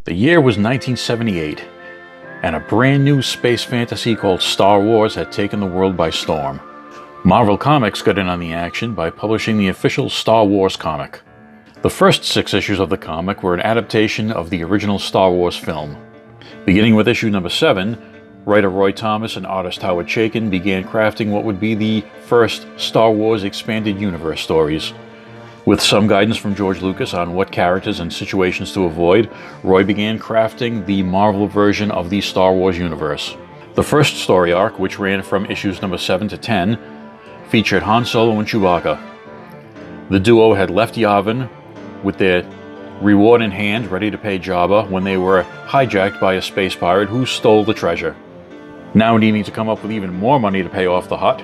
The year was 1978, and a brand new space fantasy called Star Wars had taken the world by storm. Marvel Comics got in on the action by publishing the official Star Wars comic. The first 6 issues of the comic were an adaptation of the original Star Wars film. Beginning with issue number 7, writer Roy Thomas and artist Howard Chaykin began crafting what would be the first Star Wars Expanded Universe stories. With some guidance from George Lucas on what characters and situations to avoid, Roy began crafting the Marvel version of the Star Wars universe. The first story arc, which ran from issues number 7 to 10, featured Han Solo and Chewbacca. The duo had left Yavin with their reward in hand, ready to pay Jabba, when they were hijacked by a space pirate who stole the treasure. Now needing to come up with even more money to pay off the Hutt,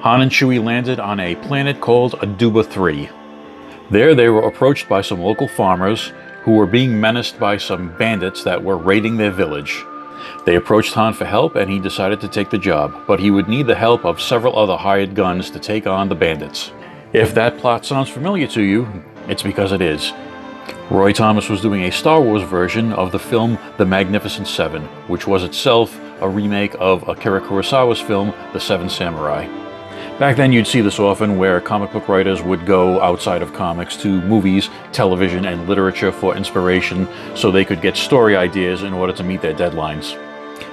Han and Chewie landed on a planet called Aduba 3. There they were approached by some local farmers who were being menaced by some bandits that were raiding their village. They approached Han for help and he decided to take the job, but he would need the help of several other hired guns to take on the bandits. If that plot sounds familiar to you, it's because it is. Roy Thomas was doing a Star Wars version of the film The Magnificent Seven, which was itself a remake of Akira Kurosawa's film The Seven Samurai. Back then you'd see this often, where comic book writers would go outside of comics to movies, television, and literature for inspiration so they could get story ideas in order to meet their deadlines.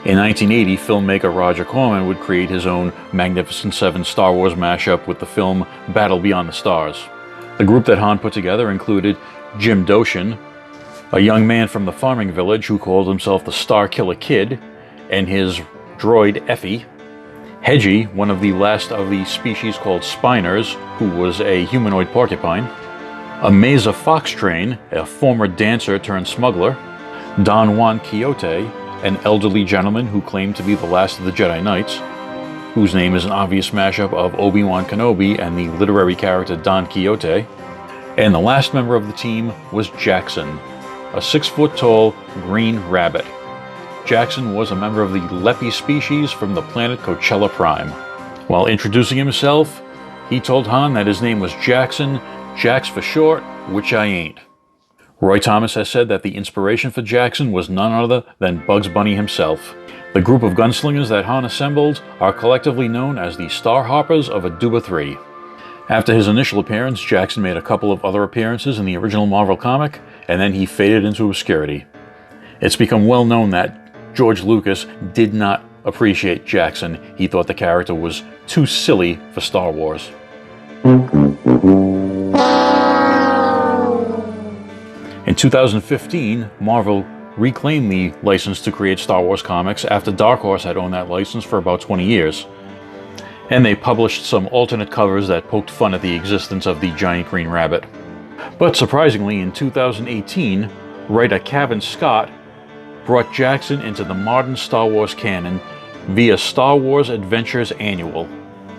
In 1980, filmmaker Roger Corman would create his own Magnificent Seven Star Wars mashup with the film Battle Beyond the Stars. The group that Han put together included Jim Doshin, a young man from the farming village who called himself the Star Killer Kid, and his droid Effie, Hedgie, one of the last of the species called Spiners, who was a humanoid porcupine, a Mesa Fox Train, a former dancer turned smuggler, Don Juan Quixote, an elderly gentleman who claimed to be the last of the Jedi Knights, whose name is an obvious mashup of Obi-Wan Kenobi and the literary character Don Quixote, and the last member of the team was Jaxxon, a 6-foot-tall green rabbit. Jaxxon was a member of the Lepi species from the planet Coachella Prime. While introducing himself, he told Han that his name was Jaxxon, Jax for short, which I ain't. Roy Thomas has said that the inspiration for Jaxxon was none other than Bugs Bunny himself. The group of gunslingers that Han assembled are collectively known as the Star Hoppers of Aduba 3. After his initial appearance, Jaxxon made a couple of other appearances in the original Marvel comic, and then he faded into obscurity. It's become well known that George Lucas did not appreciate Jaxxon. He thought the character was too silly for Star Wars. In 2015, Marvel reclaimed the license to create Star Wars comics after Dark Horse had owned that license for about 20 years. And they published some alternate covers that poked fun at the existence of the giant green rabbit. But surprisingly, in 2018, writer Cavan Scott brought Jaxxon into the modern Star Wars canon via Star Wars Adventures Annual.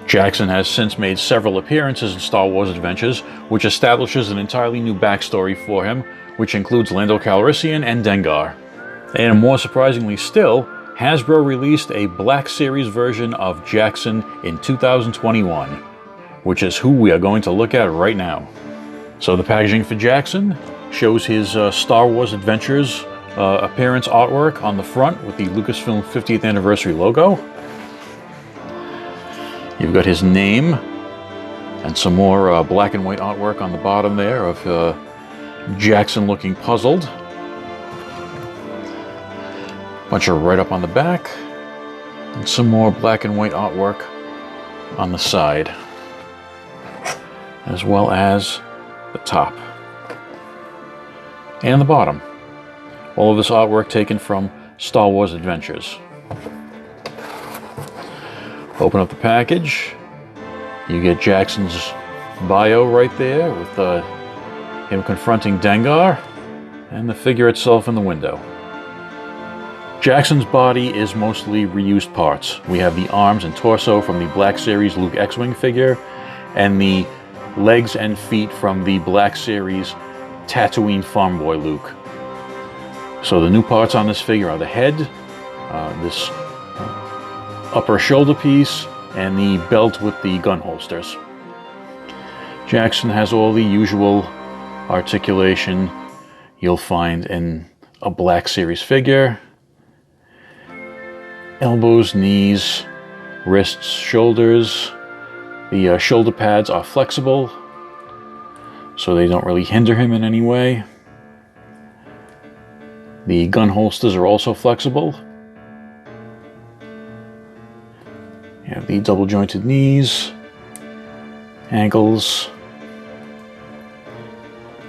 Jaxxon has since made several appearances in Star Wars Adventures, which establishes an entirely new backstory for him, which includes Lando Calrissian and Dengar. And more surprisingly still, Hasbro released a Black Series version of Jaxxon in 2021, which is who we are going to look at right now. So the packaging for Jaxxon shows his Star Wars Adventures appearance artwork on the front with the Lucasfilm 50th anniversary logo. You've got his name and some more black and white artwork on the bottom there of Jaxxon looking puzzled. Bunch of write-up on the back and some more black and white artwork on the side, as well as the top and the bottom. All of this artwork taken from Star Wars Adventures. Open up the package. You get Jackson's bio right there with him confronting Dengar and the figure itself in the window. Jackson's body is mostly reused parts. We have the arms and torso from the Black Series Luke X-Wing figure and the legs and feet from the Black Series Tatooine Farm Boy Luke. So the new parts on this figure are the head, this upper shoulder piece, and the belt with the gun holsters. Jaxxon has all the usual articulation you'll find in a Black Series figure. Elbows, knees, wrists, shoulders. The shoulder pads are flexible, so they don't really hinder him in any way. The gun holsters are also flexible. You have the double jointed knees, ankles.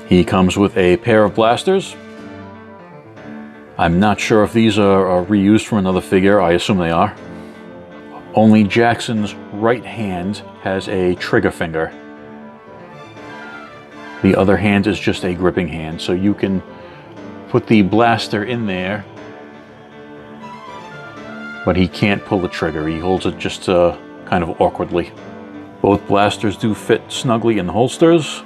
He comes with a pair of blasters. I'm not sure if these are reused from another figure. I assume they are. Only Jaxxon's right hand has a trigger finger. The other hand is just a gripping hand, so you can put the blaster in there, but he can't pull the trigger. He holds it just kind of awkwardly. Both blasters do fit snugly in the holsters,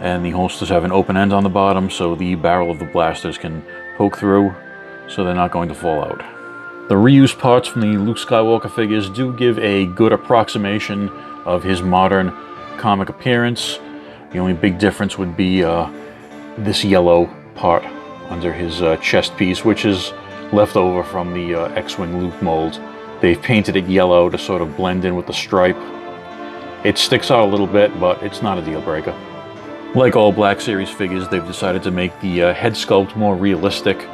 and the holsters have an open end on the bottom, so the barrel of the blasters can poke through, so they're not going to fall out. The reused parts from the Luke Skywalker figures do give a good approximation of his modern comic appearance. The only big difference would be this yellow part under his chest piece, which is left over from the X-Wing Luke mold. They've painted it yellow to sort of blend in with the stripe. It sticks out a little bit, but it's not a deal breaker. Like all Black Series figures, they've decided to make the head sculpt more realistic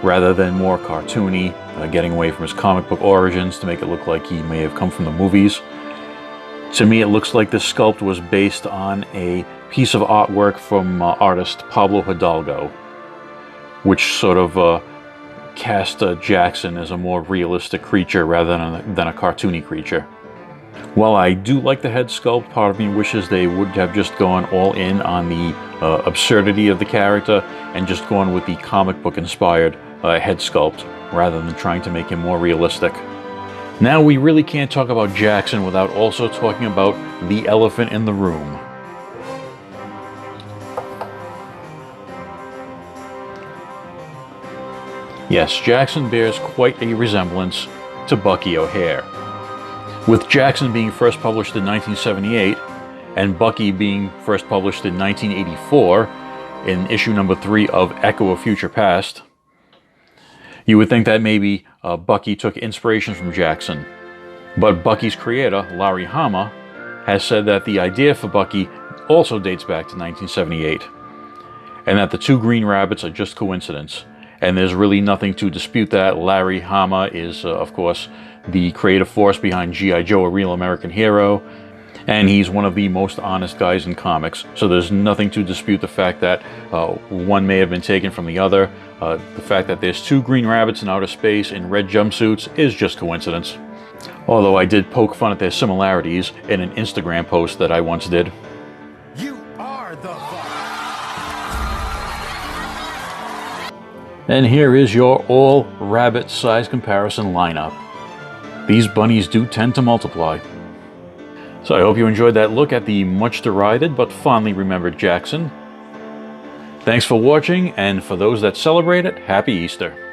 rather than more cartoony, getting away from his comic book origins to make it look like he may have come from the movies. To me, it looks like this sculpt was based on a piece of artwork from artist Pablo Hidalgo, which sort of cast Jaxxon as a more realistic creature rather than a cartoony creature. While I do like the head sculpt, part of me wishes they would have just gone all in on the absurdity of the character and just gone with the comic book inspired head sculpt rather than trying to make him more realistic. Now we really can't talk about Jaxxon without also talking about the elephant in the room. Yes, Jaxxon bears quite a resemblance to Bucky O'Hare. With Jaxxon being first published in 1978 and Bucky being first published in 1984 in issue number 3 of Echo of Future Past, you would think that maybe Bucky took inspiration from Jaxxon. But Bucky's creator, Larry Hama, has said that the idea for Bucky also dates back to 1978, and that the two green rabbits are just coincidence. And there's really nothing to dispute that. Larry Hama is, of course, the creative force behind G.I. Joe, A Real American Hero, and he's one of the most honest guys in comics, so there's nothing to dispute the fact that one may have been taken from the other. The fact that there's two green rabbits in outer space in red jumpsuits is just coincidence. Although I did poke fun at their similarities in an Instagram post that I once did. You are the And here is your all rabbit size comparison lineup. These bunnies do tend to multiply. So I hope you enjoyed that look at the much derided but fondly remembered Jaxxon. Thanks for watching, and for those that celebrate it, Happy Easter.